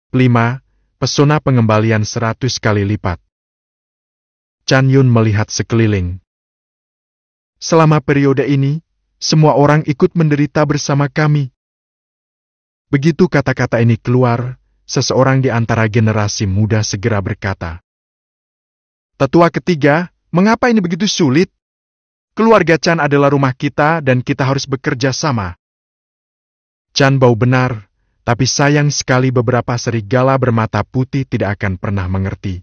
5. Pesona pengembalian 100 kali lipat. Chan Yun melihat sekeliling. Selama periode ini, semua orang ikut menderita bersama kami. Begitu kata-kata ini keluar, seseorang di antara generasi muda segera berkata, Tetua ketiga, mengapa ini begitu sulit? Keluarga Chan adalah rumah kita dan kita harus bekerja sama. Chan Bao benar, tapi sayang sekali beberapa serigala bermata putih tidak akan pernah mengerti.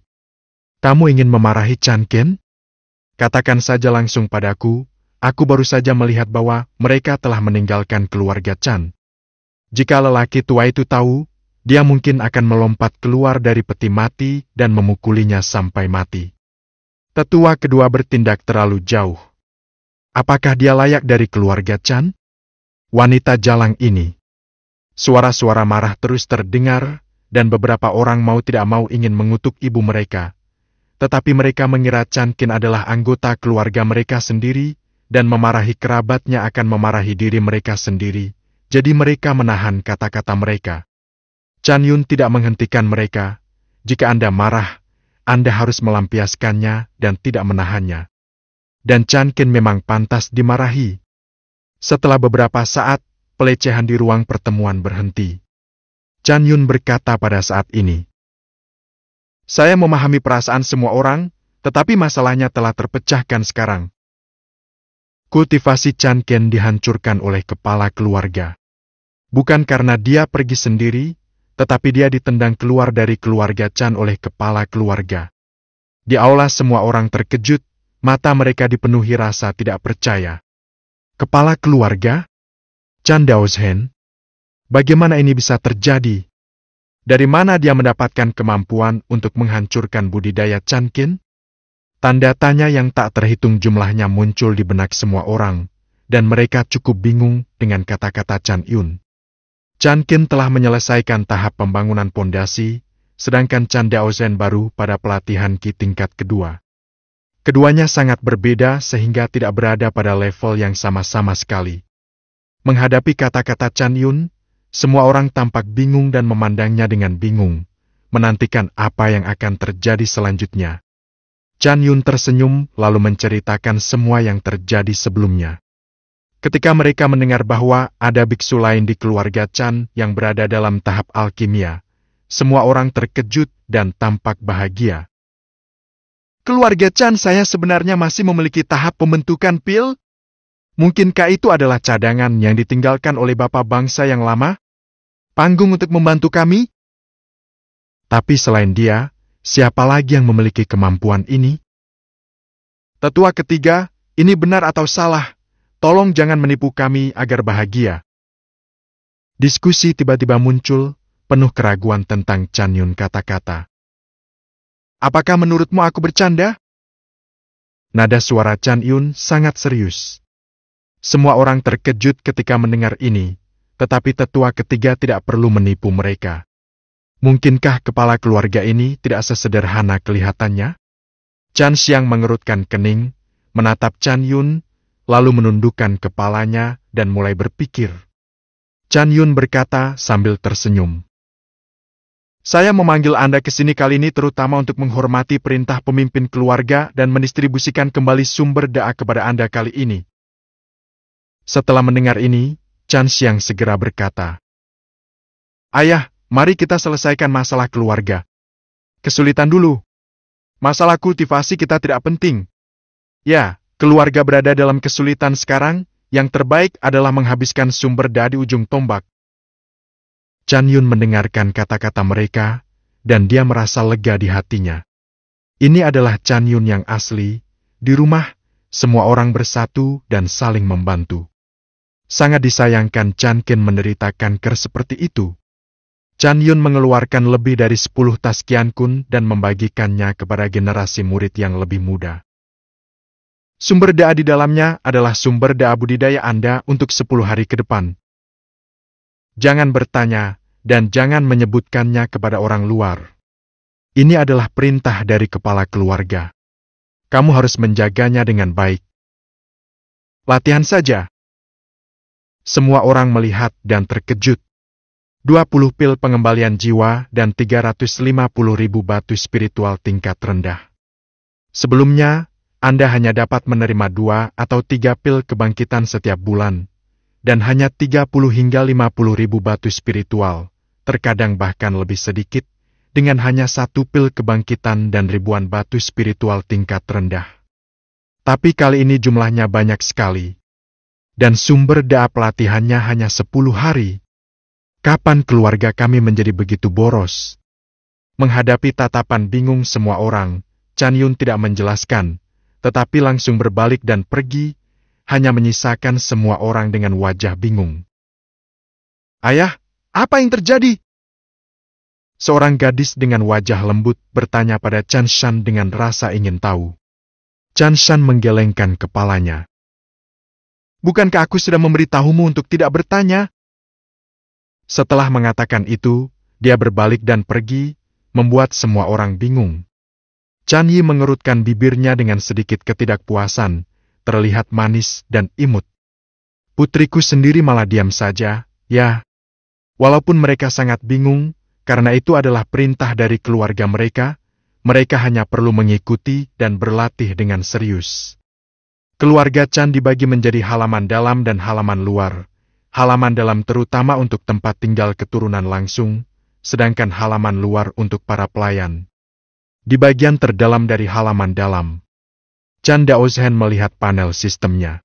Kamu ingin memarahi Chan Ken? Katakan saja langsung padaku, aku baru saja melihat bahwa mereka telah meninggalkan keluarga Chan. Jika lelaki tua itu tahu, dia mungkin akan melompat keluar dari peti mati dan memukulinya sampai mati. Tetua kedua bertindak terlalu jauh. Apakah dia layak dari keluarga Chan? Wanita jalang ini. Suara-suara marah terus terdengar, dan beberapa orang mau tidak mau ingin mengutuk ibu mereka. Tetapi mereka mengira Chan Kin adalah anggota keluarga mereka sendiri, dan memarahi kerabatnya akan memarahi diri mereka sendiri, jadi mereka menahan kata-kata mereka. Chan Yun tidak menghentikan mereka. Jika Anda marah, Anda harus melampiaskannya dan tidak menahannya. Dan Chan Kin memang pantas dimarahi. Setelah beberapa saat, pelecehan di ruang pertemuan berhenti. Chan Yun berkata pada saat ini, Saya memahami perasaan semua orang, tetapi masalahnya telah terpecahkan sekarang. Kultivasi Chan Ken dihancurkan oleh kepala keluarga. Bukan karena dia pergi sendiri, tetapi dia ditendang keluar dari keluarga Chan oleh kepala keluarga. Di aula semua orang terkejut, mata mereka dipenuhi rasa tidak percaya. Kepala keluarga? Chan Daozhen? Bagaimana ini bisa terjadi? Dari mana dia mendapatkan kemampuan untuk menghancurkan budidaya Chan Kin? Tanda tanya yang tak terhitung jumlahnya muncul di benak semua orang, dan mereka cukup bingung dengan kata-kata Chan Yun. Chan Kin telah menyelesaikan tahap pembangunan pondasi, sedangkan Chan Daozhen baru pada pelatihan Ki tingkat kedua. Keduanya sangat berbeda sehingga tidak berada pada level yang sama-sama sekali. Menghadapi kata-kata Chan Yun, semua orang tampak bingung dan memandangnya dengan bingung, menantikan apa yang akan terjadi selanjutnya. Chan Yun tersenyum lalu menceritakan semua yang terjadi sebelumnya. Ketika mereka mendengar bahwa ada biksu lain di keluarga Chan yang berada dalam tahap alkimia, semua orang terkejut dan tampak bahagia. Keluarga Chan saya sebenarnya masih memiliki tahap pembentukan pil? Mungkinkah itu adalah cadangan yang ditinggalkan oleh bapak bangsa yang lama? Panggung untuk membantu kami? Tapi selain dia, siapa lagi yang memiliki kemampuan ini? Tetua ketiga, ini benar atau salah? Tolong jangan menipu kami agar bahagia. Diskusi tiba-tiba muncul, penuh keraguan tentang Chan Yun kata-kata. Apakah menurutmu aku bercanda? Nada suara Chan Yun sangat serius. Semua orang terkejut ketika mendengar ini, tetapi tetua ketiga tidak perlu menipu mereka. Mungkinkah kepala keluarga ini tidak sesederhana kelihatannya? Chan Xiang mengerutkan kening, menatap Chan Yun, lalu menundukkan kepalanya dan mulai berpikir. Chan Yun berkata sambil tersenyum. Saya memanggil Anda ke sini kali ini terutama untuk menghormati perintah pemimpin keluarga dan mendistribusikan kembali sumber doa kepada Anda kali ini. Setelah mendengar ini, Chan Xiang segera berkata, Ayah, mari kita selesaikan masalah keluarga. Kesulitan dulu. Masalah kultivasi kita tidak penting. Ya, keluarga berada dalam kesulitan sekarang, yang terbaik adalah menghabiskan sumber daya di ujung tombak. Chan Yun mendengarkan kata-kata mereka, dan dia merasa lega di hatinya. Ini adalah Chan Yun yang asli. Di rumah, semua orang bersatu dan saling membantu. Sangat disayangkan Chan Kin menderita kanker seperti itu. Chan Yun mengeluarkan lebih dari 10 tas Qian Kun dan membagikannya kepada generasi murid yang lebih muda. Sumber doa di dalamnya adalah sumber doa budidaya Anda untuk 10 hari ke depan. Jangan bertanya, dan jangan menyebutkannya kepada orang luar. Ini adalah perintah dari kepala keluarga. Kamu harus menjaganya dengan baik. Latihan saja. Semua orang melihat dan terkejut. 20 pil pengembalian jiwa dan 350.000 batu spiritual tingkat rendah. Sebelumnya, Anda hanya dapat menerima 2 atau 3 pil kebangkitan setiap bulan, dan hanya 30 hingga 50.000 batu spiritual, terkadang bahkan lebih sedikit, dengan hanya 1 pil kebangkitan dan ribuan batu spiritual tingkat rendah. Tapi kali ini jumlahnya banyak sekali. Dan sumber daya pelatihannya hanya 10 hari. Kapan keluarga kami menjadi begitu boros? Menghadapi tatapan bingung semua orang, Chan Yun tidak menjelaskan, tetapi langsung berbalik dan pergi, hanya menyisakan semua orang dengan wajah bingung. Ayah, apa yang terjadi? Seorang gadis dengan wajah lembut bertanya pada Chan Shan dengan rasa ingin tahu. Chan Shan menggelengkan kepalanya. Bukankah aku sudah memberitahumu untuk tidak bertanya? Setelah mengatakan itu, dia berbalik dan pergi, membuat semua orang bingung. Chan Yi mengerutkan bibirnya dengan sedikit ketidakpuasan, terlihat manis dan imut. Putriku sendiri malah diam saja, ya. Walaupun mereka sangat bingung, karena itu adalah perintah dari keluarga mereka hanya perlu mengikuti dan berlatih dengan serius. Keluarga Chan dibagi menjadi halaman dalam dan halaman luar. Halaman dalam terutama untuk tempat tinggal keturunan langsung, sedangkan halaman luar untuk para pelayan. Di bagian terdalam dari halaman dalam, Chan Daozhen melihat panel sistemnya.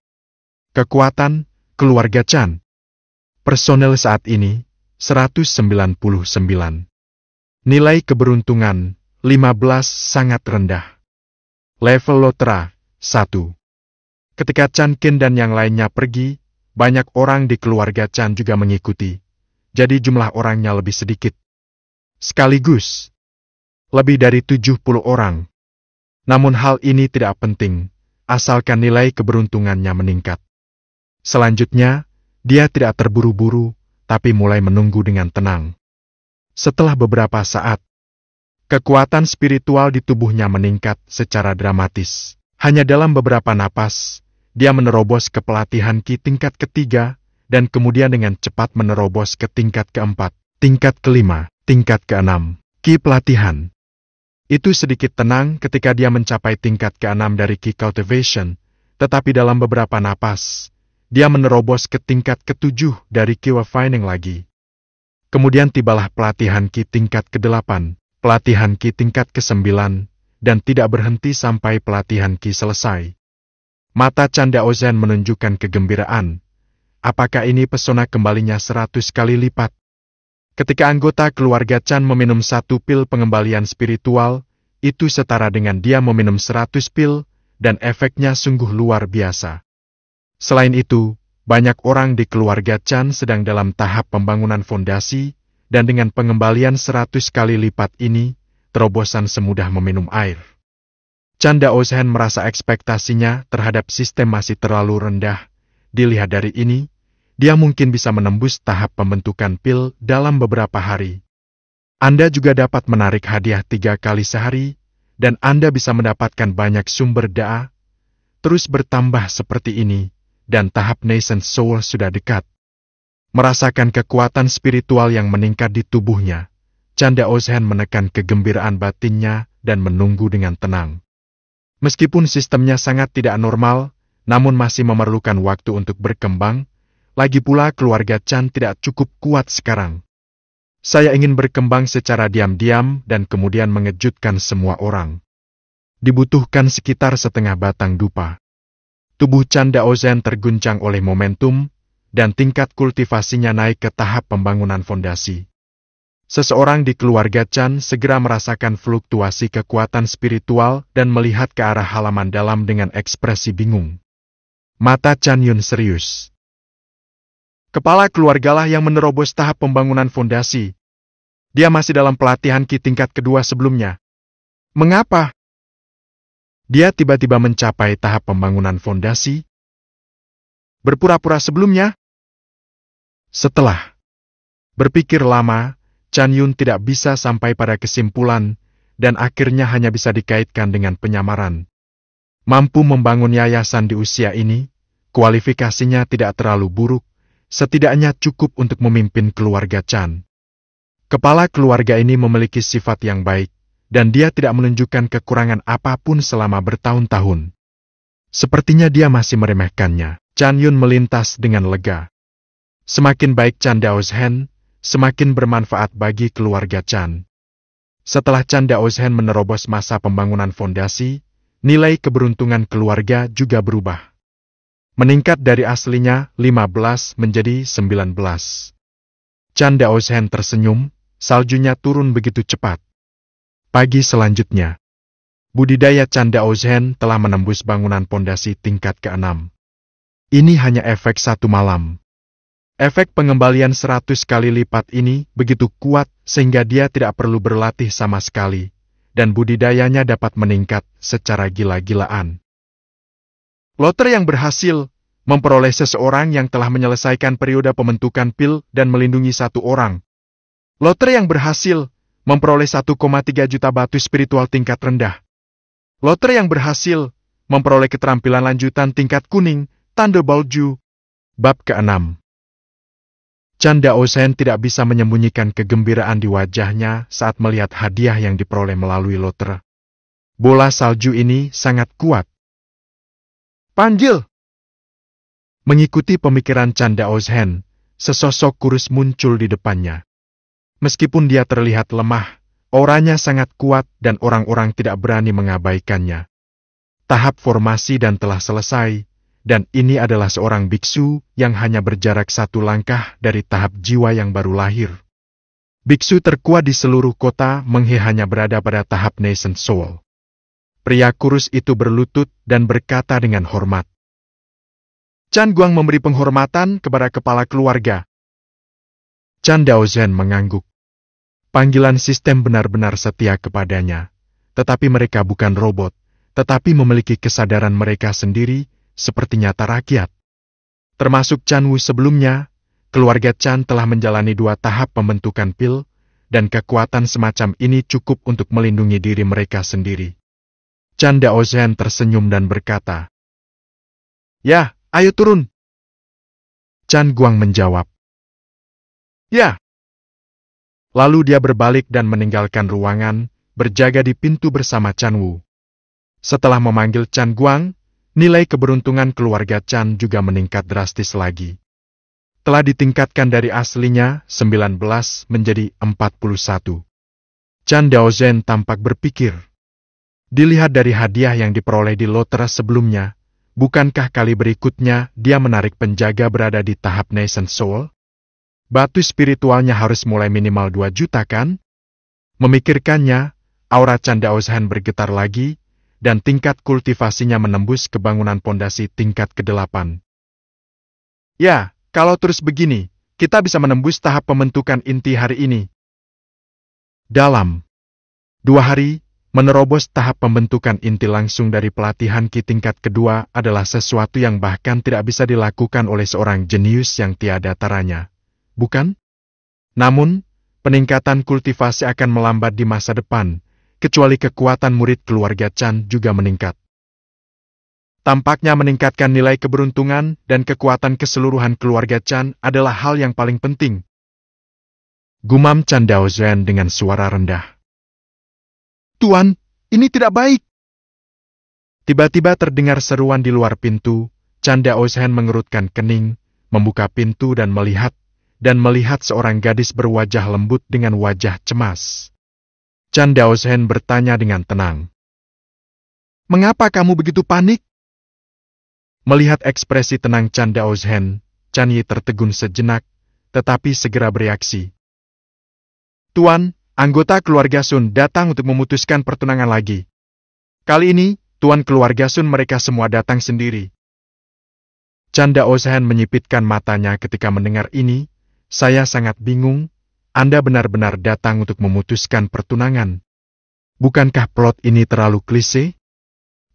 Kekuatan, keluarga Chan. Personel saat ini, 199. Nilai keberuntungan, 15 sangat rendah. Level Lotera, 1. Ketika Chan Qin dan yang lainnya pergi, banyak orang di keluarga Chan juga mengikuti. Jadi jumlah orangnya lebih sedikit. Sekaligus, lebih dari 70 orang. Namun hal ini tidak penting, asalkan nilai keberuntungannya meningkat. Selanjutnya, dia tidak terburu-buru, tapi mulai menunggu dengan tenang. Setelah beberapa saat, kekuatan spiritual di tubuhnya meningkat secara dramatis. Hanya dalam beberapa napas, dia menerobos ke pelatihan Qi tingkat ketiga, dan kemudian dengan cepat menerobos ke tingkat keempat, tingkat kelima, tingkat keenam, Qi pelatihan. Itu sedikit tenang ketika dia mencapai tingkat ke-6 dari Qi Cultivation, tetapi dalam beberapa napas, dia menerobos ke tingkat ke-7 dari Qi Refining lagi. Kemudian tibalah pelatihan Qi tingkat ke-8, pelatihan Qi tingkat ke-9, dan tidak berhenti sampai pelatihan Qi selesai. Mata Chan Daozhen menunjukkan kegembiraan. Apakah ini pesona kembalinya 100 kali lipat? Ketika anggota keluarga Chan meminum 1 pil pengembalian spiritual, itu setara dengan dia meminum 100 pil, dan efeknya sungguh luar biasa. Selain itu, banyak orang di keluarga Chan sedang dalam tahap pembangunan fondasi, dan dengan pengembalian 100 kali lipat ini, terobosan semudah meminum air. Chan Daozhen merasa ekspektasinya terhadap sistem masih terlalu rendah. Dilihat dari ini, dia mungkin bisa menembus tahap pembentukan pil dalam beberapa hari. Anda juga dapat menarik hadiah 3 kali sehari, dan Anda bisa mendapatkan banyak sumber daya. Terus bertambah seperti ini, dan tahap nascent soul sudah dekat. Merasakan kekuatan spiritual yang meningkat di tubuhnya, Chan Daozhen menekan kegembiraan batinnya dan menunggu dengan tenang. Meskipun sistemnya sangat tidak normal, namun masih memerlukan waktu untuk berkembang. Lagi pula keluarga Chan tidak cukup kuat sekarang. Saya ingin berkembang secara diam-diam dan kemudian mengejutkan semua orang. Dibutuhkan sekitar setengah batang dupa. Tubuh Chan Daozhen terguncang oleh momentum, dan tingkat kultivasinya naik ke tahap pembangunan fondasi. Seseorang di keluarga Chan segera merasakan fluktuasi kekuatan spiritual dan melihat ke arah halaman dalam dengan ekspresi bingung. Mata Chan Yun serius. Kepala keluargalah yang menerobos tahap pembangunan fondasi. Dia masih dalam pelatihan Qi tingkat kedua sebelumnya. Mengapa dia tiba-tiba mencapai tahap pembangunan fondasi? Berpura-pura sebelumnya? Setelah berpikir lama, Chan Yun tidak bisa sampai pada kesimpulan, dan akhirnya hanya bisa dikaitkan dengan penyamaran. Mampu membangun yayasan di usia ini, kualifikasinya tidak terlalu buruk, setidaknya cukup untuk memimpin keluarga Chan. Kepala keluarga ini memiliki sifat yang baik, dan dia tidak menunjukkan kekurangan apapun selama bertahun-tahun. Sepertinya dia masih meremehkannya. Chan Yun melintas dengan lega. Semakin baik Chan Daozhen, semakin bermanfaat bagi keluarga Chan. Setelah Chan Daozhen menerobos masa pembangunan fondasi, nilai keberuntungan keluarga juga berubah. Meningkat dari aslinya 15 menjadi 19. Chan Daozhen tersenyum, saljunya turun begitu cepat. Pagi selanjutnya, budidaya Chan Daozhen telah menembus bangunan pondasi tingkat ke-6. Ini hanya efek satu malam. Efek pengembalian 100 kali lipat ini begitu kuat sehingga dia tidak perlu berlatih sama sekali, dan budidayanya dapat meningkat secara gila-gilaan. Lotre yang berhasil memperoleh seseorang yang telah menyelesaikan periode pembentukan pil dan melindungi satu orang. Lotre yang berhasil memperoleh 1,3 juta batu spiritual tingkat rendah. Lotre yang berhasil memperoleh keterampilan lanjutan tingkat kuning, tanda Balju. Bab ke-6. Chan Daozhen tidak bisa menyembunyikan kegembiraan di wajahnya saat melihat hadiah yang diperoleh melalui lotre. Bola salju ini sangat kuat. Panggil! Mengikuti pemikiran Chan Daozhen, sesosok kurus muncul di depannya. Meskipun dia terlihat lemah, auranya sangat kuat dan orang-orang tidak berani mengabaikannya. Tahap formasi dan telah selesai, dan ini adalah seorang biksu yang hanya berjarak satu langkah dari tahap jiwa yang baru lahir. Biksu terkuat di seluruh kota Menghe hanya berada pada tahap nascent soul. Pria kurus itu berlutut dan berkata dengan hormat. Chan Guang memberi penghormatan kepada kepala keluarga. Chan Daozhen mengangguk. Panggilan sistem benar-benar setia kepadanya, tetapi mereka bukan robot, tetapi memiliki kesadaran mereka sendiri, seperti nyata rakyat. Termasuk Chan Wu sebelumnya, keluarga Chan telah menjalani 2 tahap pembentukan pil, dan kekuatan semacam ini cukup untuk melindungi diri mereka sendiri. Chan Daozhen tersenyum dan berkata, "Ya, ayo turun." Chan Guang menjawab, "Ya." Lalu dia berbalik dan meninggalkan ruangan, berjaga di pintu bersama Chan Wu. Setelah memanggil Chan Guang, nilai keberuntungan keluarga Chan juga meningkat drastis lagi. Telah ditingkatkan dari aslinya 19 menjadi 41. Chan Daozhen tampak berpikir. Dilihat dari hadiah yang diperoleh di lotre sebelumnya, bukankah kali berikutnya dia menarik penjaga berada di tahap nascent soul? Batu spiritualnya harus mulai minimal 2 juta kan? Memikirkannya, aura Chan Daozhen bergetar lagi, dan tingkat kultivasinya menembus ke bangunan pondasi tingkat ke-8. Ya, kalau terus begini, kita bisa menembus tahap pembentukan inti hari ini. Dalam 2 hari, menerobos tahap pembentukan inti langsung dari pelatihan Ki tingkat kedua adalah sesuatu yang bahkan tidak bisa dilakukan oleh seorang jenius yang tiada taranya. Bukan? Namun, peningkatan kultivasi akan melambat di masa depan, kecuali kekuatan murid keluarga Chan juga meningkat. Tampaknya meningkatkan nilai keberuntungan dan kekuatan keseluruhan keluarga Chan adalah hal yang paling penting. Gumam Chan Daozhen dengan suara rendah. Tuan, ini tidak baik. Tiba-tiba terdengar seruan di luar pintu. Chan Daozhen mengerutkan kening, membuka pintu dan melihat seorang gadis berwajah lembut dengan wajah cemas. Chan Daozhen bertanya dengan tenang. Mengapa kamu begitu panik? Melihat ekspresi tenang Chan Daozhen, Chan Yi tertegun sejenak, tetapi segera bereaksi. Tuan, anggota keluarga Sun datang untuk memutuskan pertunangan lagi. Kali ini, tuan keluarga Sun mereka semua datang sendiri. Chan Daozhen menyipitkan matanya ketika mendengar ini. Saya sangat bingung, Anda benar-benar datang untuk memutuskan pertunangan. Bukankah plot ini terlalu klise?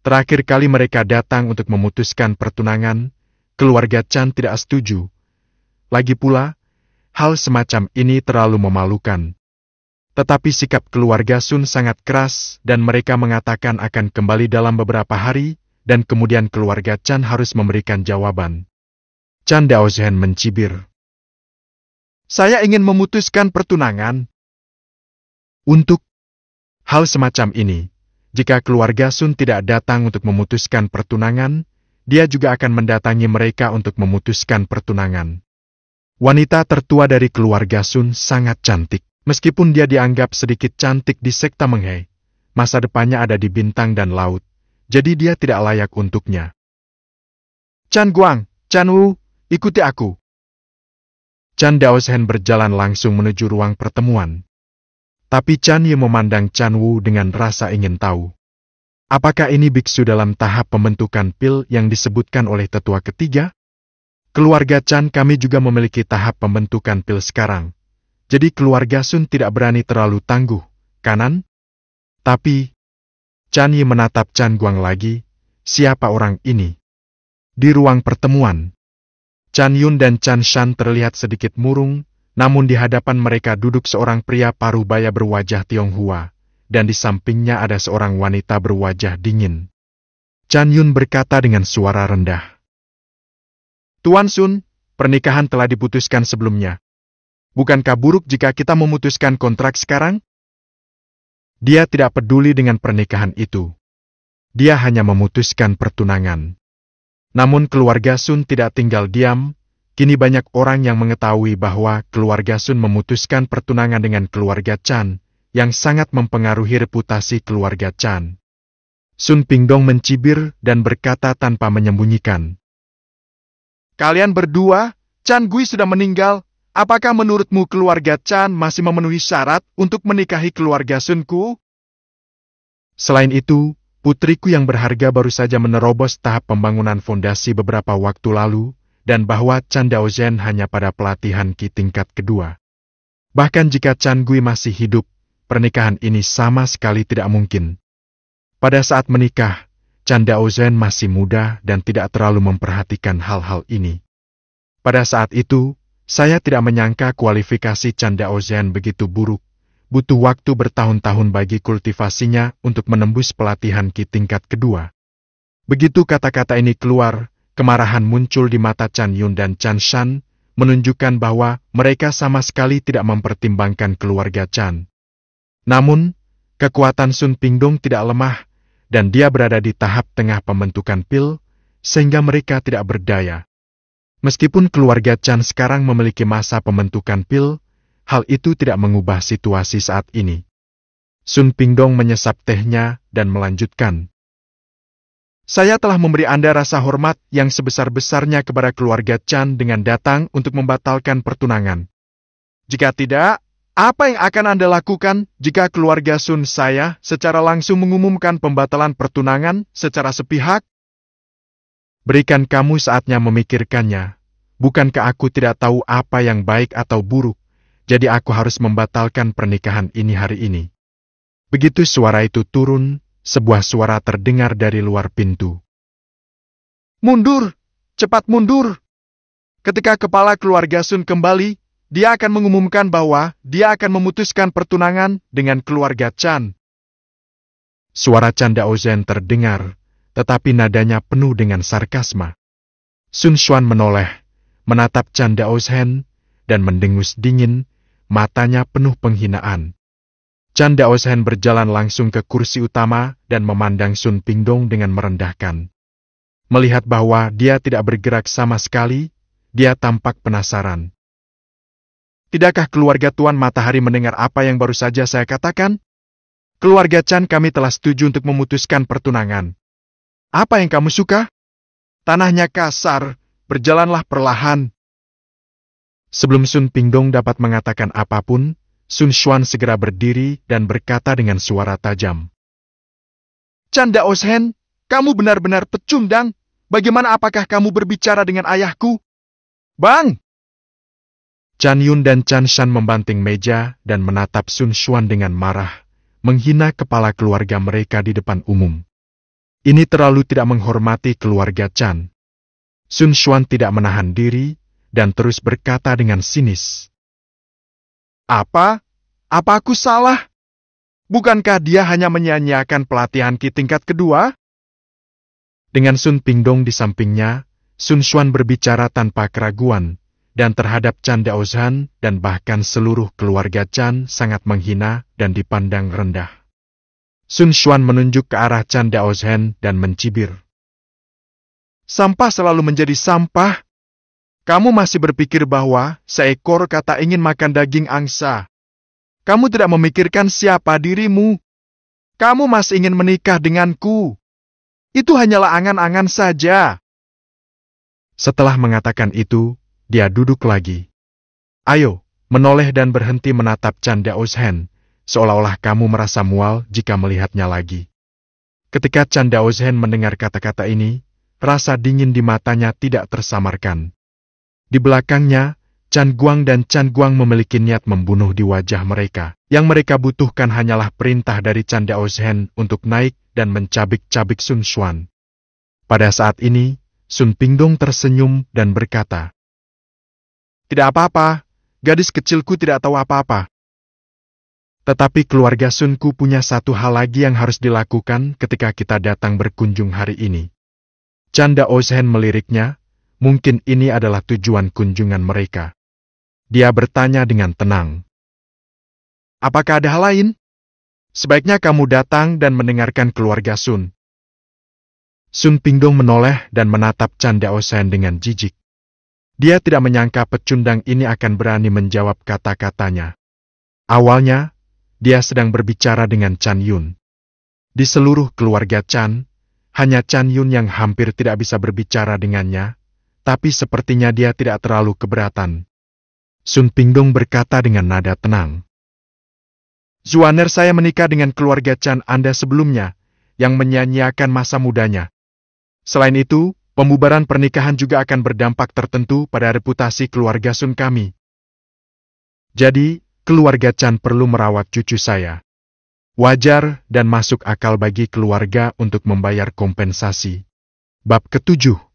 Terakhir kali mereka datang untuk memutuskan pertunangan, keluarga Chan tidak setuju. Lagi pula, hal semacam ini terlalu memalukan. Tetapi sikap keluarga Sun sangat keras dan mereka mengatakan akan kembali dalam beberapa hari, dan kemudian keluarga Chan harus memberikan jawaban. Chan Daozhen mencibir. Saya ingin memutuskan pertunangan, Untuk hal semacam ini, jika keluarga Sun tidak datang untuk memutuskan pertunangan, dia juga akan mendatangi mereka untuk memutuskan pertunangan. Wanita tertua dari keluarga Sun sangat cantik. Meskipun dia dianggap sedikit cantik di sekte Menghai, masa depannya ada di bintang dan laut, jadi dia tidak layak untuknya. Chan Guang, Chan Wu, ikuti aku. Chan Daoshen berjalan langsung menuju ruang pertemuan. Tapi Chan Ye memandang Chan Wu dengan rasa ingin tahu. Apakah ini biksu dalam tahap pembentukan pil yang disebutkan oleh tetua ketiga? Keluarga Chan kami juga memiliki tahap pembentukan pil sekarang. Jadi keluarga Sun tidak berani terlalu tangguh, kanan? Tapi, Chan Yi menatap Chan Guang lagi, siapa orang ini? Di ruang pertemuan, Chan Yun dan Chan Shan terlihat sedikit murung, namun di hadapan mereka duduk seorang pria parubaya berwajah Tionghoa, dan di sampingnya ada seorang wanita berwajah dingin. Chan Yun berkata dengan suara rendah. Tuan Sun, pernikahan telah diputuskan sebelumnya. Bukankah buruk jika kita memutuskan kontrak sekarang? Dia tidak peduli dengan pernikahan itu. Dia hanya memutuskan pertunangan. Namun keluarga Sun tidak tinggal diam, kini banyak orang yang mengetahui bahwa keluarga Sun memutuskan pertunangan dengan keluarga Chan, yang sangat mempengaruhi reputasi keluarga Chan. Sun Pingdong mencibir dan berkata tanpa menyembunyikan. Kalian berdua, Chan Gui sudah meninggal. Apakah menurutmu keluarga Chan masih memenuhi syarat untuk menikahi keluarga Sunku? Selain itu, putriku yang berharga baru saja menerobos tahap pembangunan fondasi beberapa waktu lalu, dan bahwa Chan Daozhen hanya pada pelatihan Ki tingkat kedua. Bahkan jika Chan Gui masih hidup, pernikahan ini sama sekali tidak mungkin. Pada saat menikah, Chan Daozhen masih muda dan tidak terlalu memperhatikan hal-hal ini. Pada saat itu, saya tidak menyangka kualifikasi Chan Daozhen begitu buruk, butuh waktu bertahun-tahun bagi kultivasinya untuk menembus pelatihan Ki tingkat kedua. Begitu kata-kata ini keluar, kemarahan muncul di mata Chan Yun dan Chan Shan, menunjukkan bahwa mereka sama sekali tidak mempertimbangkan keluarga Chan. Namun, kekuatan Sun Pingdong tidak lemah, dan dia berada di tahap tengah pembentukan pil, sehingga mereka tidak berdaya. Meskipun keluarga Chan sekarang memiliki masa pembentukan pil, hal itu tidak mengubah situasi saat ini. Sun Pingdong menyesap tehnya dan melanjutkan. Saya telah memberi Anda rasa hormat yang sebesar-besarnya kepada keluarga Chan dengan datang untuk membatalkan pertunangan. Jika tidak, apa yang akan Anda lakukan jika keluarga Sun saya secara langsung mengumumkan pembatalan pertunangan secara sepihak? Berikan kamu saatnya memikirkannya. Bukankah aku tidak tahu apa yang baik atau buruk, jadi aku harus membatalkan pernikahan ini hari ini. Begitu suara itu turun, sebuah suara terdengar dari luar pintu. Mundur! Cepat mundur! Ketika kepala keluarga Sun kembali, dia akan mengumumkan bahwa dia akan memutuskan pertunangan dengan keluarga Chan. Suara Chan Daozhen terdengar, tetapi nadanya penuh dengan sarkasma. Sun Xuan menoleh, menatap Chan Daozhen, dan mendengus dingin, matanya penuh penghinaan. Chan Daozhen berjalan langsung ke kursi utama dan memandang Sun Pingdong dengan merendahkan. Melihat bahwa dia tidak bergerak sama sekali, dia tampak penasaran. Tidakkah keluarga Tuan Matahari mendengar apa yang baru saja saya katakan? Keluarga Chan kami telah setuju untuk memutuskan pertunangan. Apa yang kamu suka? Tanahnya kasar, berjalanlah perlahan. Sebelum Sun Pingdong dapat mengatakan apapun, Sun Xuan segera berdiri dan berkata dengan suara tajam. Chan Daozhen, kamu benar-benar pecundang. Bagaimana apakah kamu berbicara dengan ayahku? Bang! Chan Yun dan Chan Shan membanting meja dan menatap Sun Xuan dengan marah, menghina kepala keluarga mereka di depan umum. Ini terlalu tidak menghormati keluarga Chan. Sun Xuan tidak menahan diri dan terus berkata dengan sinis. Apa? Apa aku salah? Bukankah dia hanya menyia-nyiakan pelatihan Ki tingkat kedua? Dengan Sun Pingdong di sampingnya, Sun Xuan berbicara tanpa keraguan, dan terhadap Chan Daozhan dan bahkan seluruh keluarga Chan sangat menghina dan dipandang rendah. Sun Xuan menunjuk ke arah Chan Daozhan dan mencibir. Sampah selalu menjadi sampah. Kamu masih berpikir bahwa seekor kata ingin makan daging angsa. Kamu tidak memikirkan siapa dirimu. Kamu masih ingin menikah denganku. Itu hanyalah angan-angan saja. Setelah mengatakan itu, dia duduk lagi. Ayo, menoleh dan berhenti menatap Chan Daozhan, seolah-olah kamu merasa mual jika melihatnya lagi. Ketika Chan Daozhan mendengar kata-kata ini, rasa dingin di matanya tidak tersamarkan. Di belakangnya, Chan Guang dan Chan Guang memiliki niat membunuh di wajah mereka. Yang mereka butuhkan hanyalah perintah dari Chan Daozhan untuk naik dan mencabik-cabik Sun Xuan. Pada saat ini, Sun Pingdong tersenyum dan berkata, "Tidak apa-apa, gadis kecilku tidak tahu apa-apa. Tetapi keluarga Sunku punya satu hal lagi yang harus dilakukan ketika kita datang berkunjung hari ini." Chan Daozhan meliriknya, mungkin ini adalah tujuan kunjungan mereka. Dia bertanya dengan tenang, "Apakah ada hal lain? Sebaiknya kamu datang dan mendengarkan keluarga Sun." Sun Pingdong menoleh dan menatap Chan Daozhan dengan jijik. Dia tidak menyangka pecundang ini akan berani menjawab kata-katanya. Awalnya, dia sedang berbicara dengan Chan Yun. Di seluruh keluarga Chan, hanya Chan Yun yang hampir tidak bisa berbicara dengannya, tapi sepertinya dia tidak terlalu keberatan. Sun Pingdong berkata dengan nada tenang, "Zuaner, saya menikah dengan keluarga Chan Anda sebelumnya, yang menyia-nyiakan masa mudanya. Selain itu, pembubaran pernikahan juga akan berdampak tertentu pada reputasi keluarga Sun kami. Jadi, keluarga Chan perlu merawat cucu saya. Wajar dan masuk akal bagi keluarga untuk membayar kompensasi." Bab ke-7.